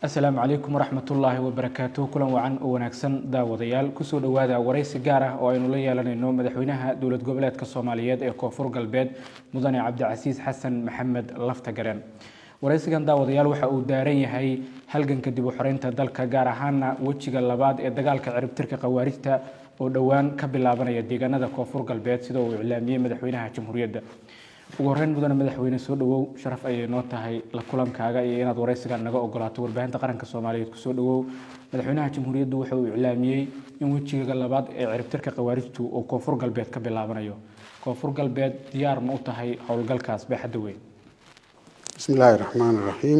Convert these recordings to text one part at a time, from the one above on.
السلام عليكم ورحمة الله وبركاته. كلًا وعن وناكسن داوديال كسو دوادا ورئيس جاره أو إنه ليه لنا إنه مدحونها دولة جبلات كالصوماليات كوفور قلبيد مدن عبد العزيز حسن محمد لفتجران ورئيس جان داوديال وحقو دارين هاي هلجن كدبو حرين تدلك جاره هنا وجه جلباد الدجال كعرب ترك قوارثته ودوان كبلابنا يديجنا دا كوفور قلبيد سيدو إعلامية مدحونها جمهورية ugu horreyn mudane madaxweyne soo dhawow sharaf ay noo tahay la kulankaaga iyo inaad wareysiga naga ogolaato warbaahinta qaranka Soomaaliyeed ku soo dhawow madaxweynaha jamhuuriyadda wuxuu iclaamiyay in wajiga labaad ee ciribtirka qawaarijtu oo koonfur galbeed ka bilaabanayo koonfur galbeed diyaar ma u tahay howlgalkaas baaxadda weyn bismillahir rahmanir rahim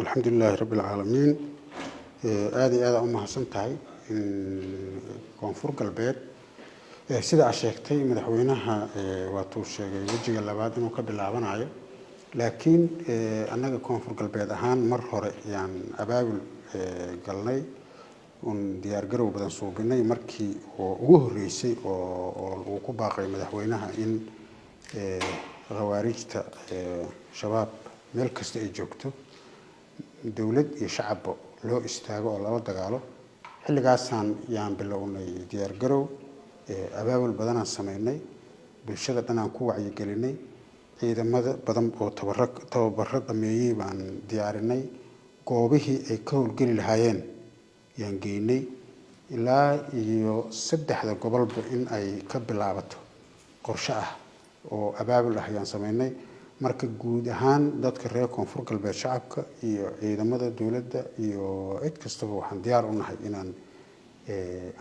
alxamdulillahi rabbil caalamiin aad iyo aad u mahadsan tahay koonfur galbeed sida aad sheegtay madaxweynaha waa tuu sheegay wajiga labaad inuu ka bilaabanayo laakiin annaga koonfur galbeed ahaan mar hore yaan abaabul galnay diyaar garow badan suubinay markii oo ugu horeysay oo uu ku baaqay madaxweynaha in khawaarijta shabaab meel kasta ay joogto dawlad iyo shacabba loo istaago oo lala dagaalo xilligaasaan yaan bilownay diyaar garow abaabul badan aan sameynay bulshada dhan aan ku wacyi gelinay ciidamada badan oo tababarro dhameeyay baan diyaarinay goobihii ay ka howlgeli lahaayeen yaan geynay ilaa iyo 3 gobolba in ay ka bilaabato qorshe ah oo abaabul ah yaan sameynay marka guud ahaan dadka reer koonfur galbeed shacabka iyo ciidamada dawladda iyo cid kastaba waxaan diyaar u nahay inaan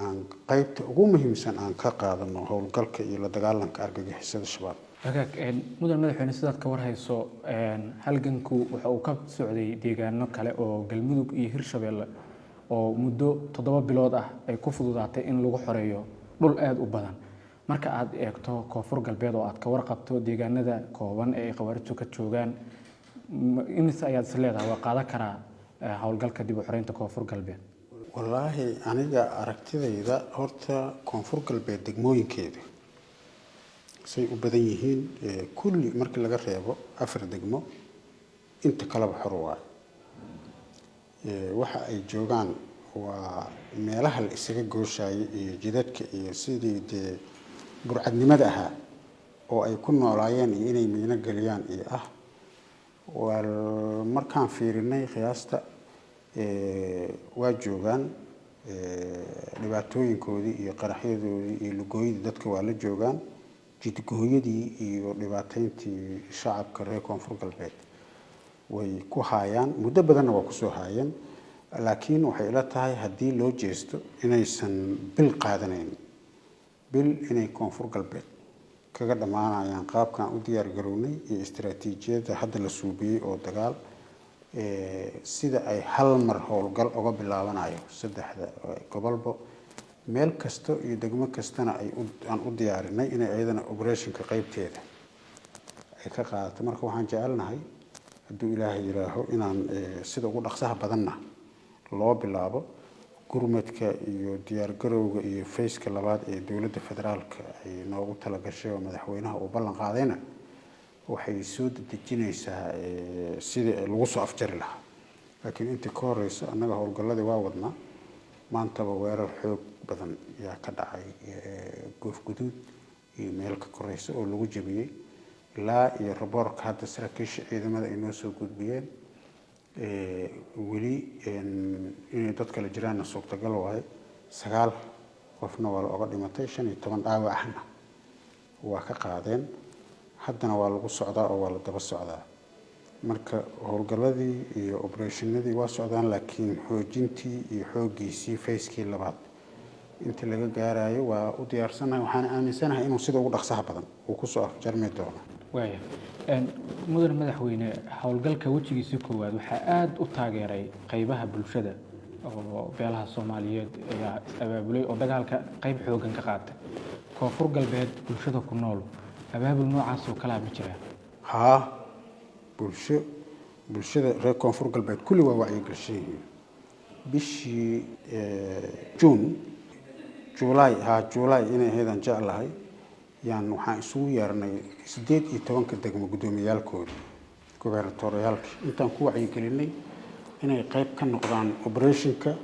aan qaybta ugu muhiimsan aan ka qaadano howlgalka iyo la dagaalanka argagixisada shabaab mudan madaxweyne sidaad ka warhayso halganku waxa uu ka socday deegaano kale oo galmudug iyo hirshabeelle oo muddo 7 bilood ah ay ku fududaatay in lagu xoreeyo dhul aad u badan marka aad eegto koonfur galbeed oo aad ka warqabto deegaanada kooban ee khawaarijtu ka joogaan inta ayaad isleedahay waa qaadan karaa howlgalka dib u xoreynta koonfur galbeed wallaahi aniga aragtidayda horta koonfur galbeed degmooyinkeeda say u badan yihiin kulli markii laga reebo 4 degmo inta kala xor waa waxa ay joogaan waa meelaha la isaga gooshaay iyo jidadka iyo sidii burcadnimada ahaa oo ay ku noolaayeen iyo inay miina galiyaan iyo markaan fiirinay qiyaasta waa joogaan dhibaatooyinkoodii iyo qaraxyadoodii iyo lugooyadii dadka waa la joogaan jidgooyadii iyo dhibaateyntii shacabka reer koonfur galbeed way ku haayaan muddo badanna waa kusoo haayeen laakiin waxay ila tahay haddii loo jeesto inaysan bil qaadanayn bil inay koonfur galbeed kaga dhammaanayaan qaabkaan u diyaar garownay iyo istiraatiijiyadda hadda la suubiyey oo dagaal sida ay hal mar howlgal uga bilaabanayo 3 gobolba meel kasta iyo degmo kastana aan u diyaarinay inay ayadana operationka qaybteeda ay ka qaadato marka waxaan jecelnahay hadduu ilaahay yiraaho inaan sida ugu dhaqsaha badanna loo bilaabo gurmadka iyo diyaar garowga iyo fayska labaad ee dawladda federaalka ay noogu tala gashay oo madaxweynaha uu ballan qaadayna waxay soo dejinaysaa sidii lagu soo afjari lahaa laakiin inta ka horeysa annaga howlgalladii waa wadnaa maantaba weerar xoog badan yaa ka dhacay goof guduud iyo meel ka koreysa oo lagu jabiyey ilaa iyo raboorka hadda saraakiisha ciidamada ay noo soo gudbiyeen weli inay dad kale jiraanna suurtagal waaye 9 qofna waa la oga dhimatay 15 dhaawacna waa ka qaadeen haddana waa lagu socdaa oo waa la daba socdaa marka howlgalladii iyo operationadii waa socdaan laakiin xoojintii iyo xooggiisii fayskii labaad inta laga gaarayo waa u diyaarsanahay waxaan aaminsanahay inuu sida ugu dhaqsaha badan uu ku soo afjarmi doono mudan madaxweyne howlgalka wajigiisa koowaad waxaa aad u taageeray qaybaha bulshada oo beelaha Soomaaliyeed ayaa abaabulay oo dagaalka qayb xoogan ka qaatay koonfur galbeed bulshada ku nool abaabul noocaas oo kala ma jiraan bulshada reer koonfur galbeed kulli waa wacyi gashay bishii July inay heedan jeclahay yaan waxaan isugu yeernay 18 degmo gudoomiyaalkooda gobernatorialka intaan ku wacyi gelinay inay qayb ka noqdaan operationka,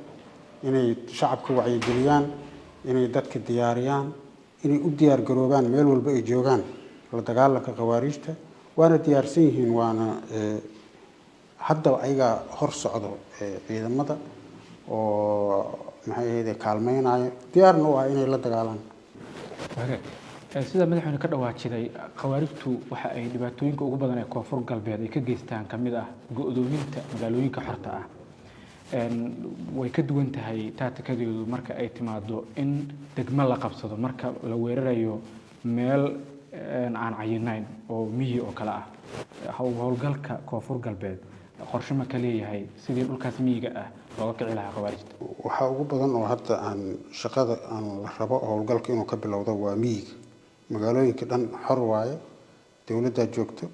inay shacabka wacyigeliyaan, inay dadka diyaariyaan, inay u diyaar garoobaan meel walba ay joogaan la dagaalanka khawaarijta. waana diyaarsan yihiin, waana hadda ayaga hor socdo ciidamada oo maxay ahayd kaalmeynaya, diyaarna u ah inay la dagaalaan. sida madaxweyne ka dhawaajiday, khawaarijtu waxa ay dhibaatooyinka ugu badan ee koonfur galbeed ay ka geystaan kamid ah go'doominta magaalooyinka xorta ah. way ka duwan tahay taatikadeedu marka ay timaado in degmo la qabsado marka la weerarayo meel aan cayinayn oo miyi oo kale ah. howlgalka koonfur galbeed qorshe ma ka leeyahay sidii dhulkaas miyiga ah looga kici lahaa khawaarijta? waxaa ugu badan oo hadda shaqada la rabo howlgalka inuu ka bilowdo waa miyiga. magaalooyinka dhan xor waaye, dawladda joogto,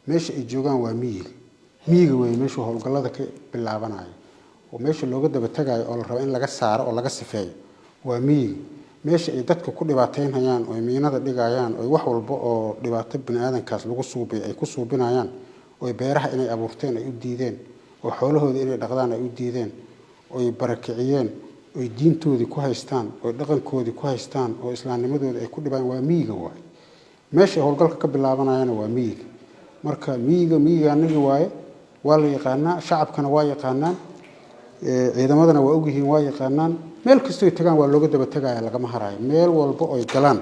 meesha ay joogaan waa miyiga way meesha howlgallada ka bilaabanayo oo meesha looga daba tagayo oo la rabo in laga saaro oo laga sifeeyo waa miyiga. meesha ay dadka ku dhibaateynayaan oo miinada dhigayaan oo wax walba oo dhibaato bini'aadankaas lagu suubiyo ay ku suubinayaan, oo beeraha inay abuurteen ay u diideen, oo xoolahooda inay dhaqdaan ay u diideen, oo barakiciyeen, oo diintoodii ku haystaan, oo dhaqankoodii ku haystaan, oo islaamnimadooda ay ku dhibaan waa miyiga waaye. meesha howlgalka ka bilaabanayana waa miyiga. marka miyiga anaga waaye, waa la yaqaanaa, shacabkana waa yaqaanaan, ciidamadana waa ogyihiin, waa yaqaanaan. meel kastoo ay tagaan waa looga daba tagaya, lagama harayo. meel walba oo ay galaan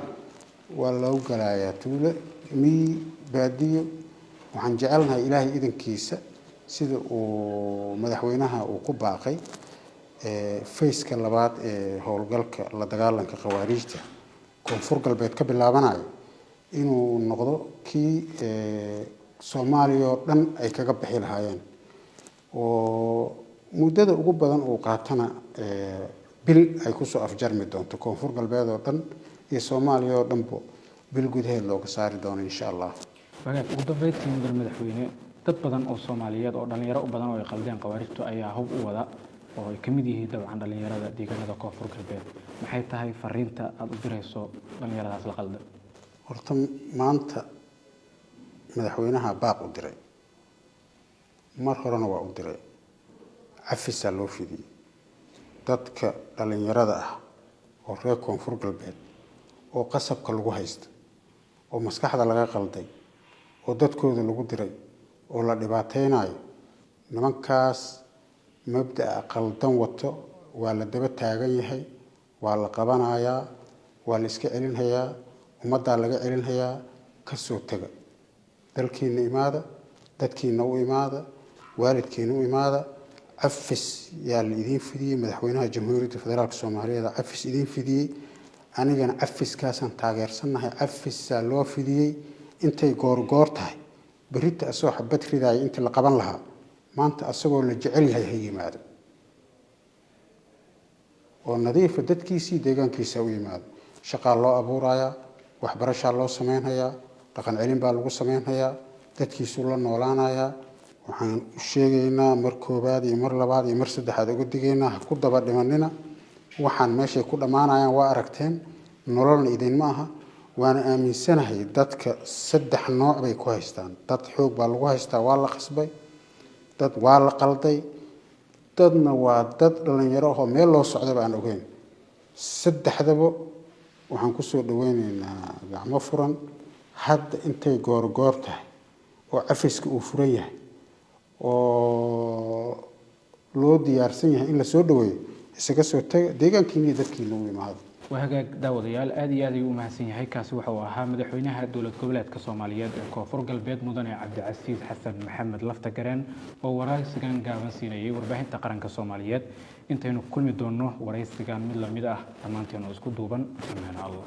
waa loogu galayaa, tuulo, miyi, baadiyo. waxaan jecelnahay ilaahay idankiisa sida uu madaxweynaha uu ku baaqay fayska labaad ee howlgalka la dagaalanka khawaarijta koonfur galbeed ka bilaabanayo inuu noqdo kii Soomaaliya oo dhan ay kaga bixi lahaayeen, oo muddada ugu badan uu qaatana bil ay ku soo afjarmi doonto koonfur galbeed oo dhan iyo Soomaaliya oo dhanbo bil gudaheed looga saari doono insha Allah. ugu dambeyntii mudan madaxweyne, dad badan oo Soomaaliyeed oo dhalinyaro u badan oo ay qaldeen khawaarijtu ayaa hub u wada oo ay kamid yihiin dabcan dhalinyarada deegaanada koonfur galbeed. maxay tahay fariinta aad u dirayso dhalinyaradaas la qaldan? horta maanta madaxweynaha baaq u diray, mar horena waa u diray, cafisa loo fidiyey dadka dhalinyarada ah oo reer koonfur galbeed oo qasabka lagu haysto, oo maskaxda laga qalday, oo dadkooda lagu diray, oo la dhibaateynayo. nimankaas mabda'a qaldan wato waa la daba taagan yahay, waa la qabanayaa, waa la iska celinhayaa, ummaddaa laga celinhayaa. ka soo taga, dalkiina imaada, dadkiina u imaada, waalidkiina u imaada. cafis yaa la idiin fidiyey, madaxweynaha jamhuuriyadda federaalka soomaaliyeed cafis idiin fidiyey, anigana cafiskaasaan taageersanahay. cafisaa loo fidiyey intay goorgoor tahay. berita asoo xabad ridaaya intii la qaban lahaa, maanta asagoo la jecel yahay ha yimaado oo nadiifa, dadkiisii deegaankiisa u yimaado. shaqaa loo abuurayaa, waxbarashaa loo sameynhayaa, dhaqan celin baa lagu sameynhayaa, dadkiisuu la noolaanayaa. waxaan u sheegaynaa mar koobaad iyo mar labaad iyo mar saddexaad uga digaynaa, ha ku daba dhimanina. waxaan meeshay ku dhammaanayaan waa aragteen, nololna idinma aha. waana aaminsanahay dadka 3 nooc bay ku haystaan. dad xoog baa lagu haystaa, waa la qasbay, dad waa la qalday, dadna waa dad dhalinyaro oo meel loo socdo aan ogeyn. 3daba waxaan ku soo dhaweynaynaa gacmo furan. hadda intay goorgoor tahay oo cafiska uu furan yahay oo loo diyaarsan yahay in la soo dhaweeyo, isaga soo taga deegaankiina iyo dadkiina u imaado. وهجاك داود يال آدي آدي ومحسن هاي كاس وحوها مدحوينها دولة قبلات كصوماليات كوفر قلبيت مدن عبد العزيز حسن محمد لفتقران ووراي سجان قابن سينايي ورباحين تقرن كصوماليات انتينو كل مدونه وراي سجان مدلا مداه أمانتينو اسكو دوبان أمانا الله.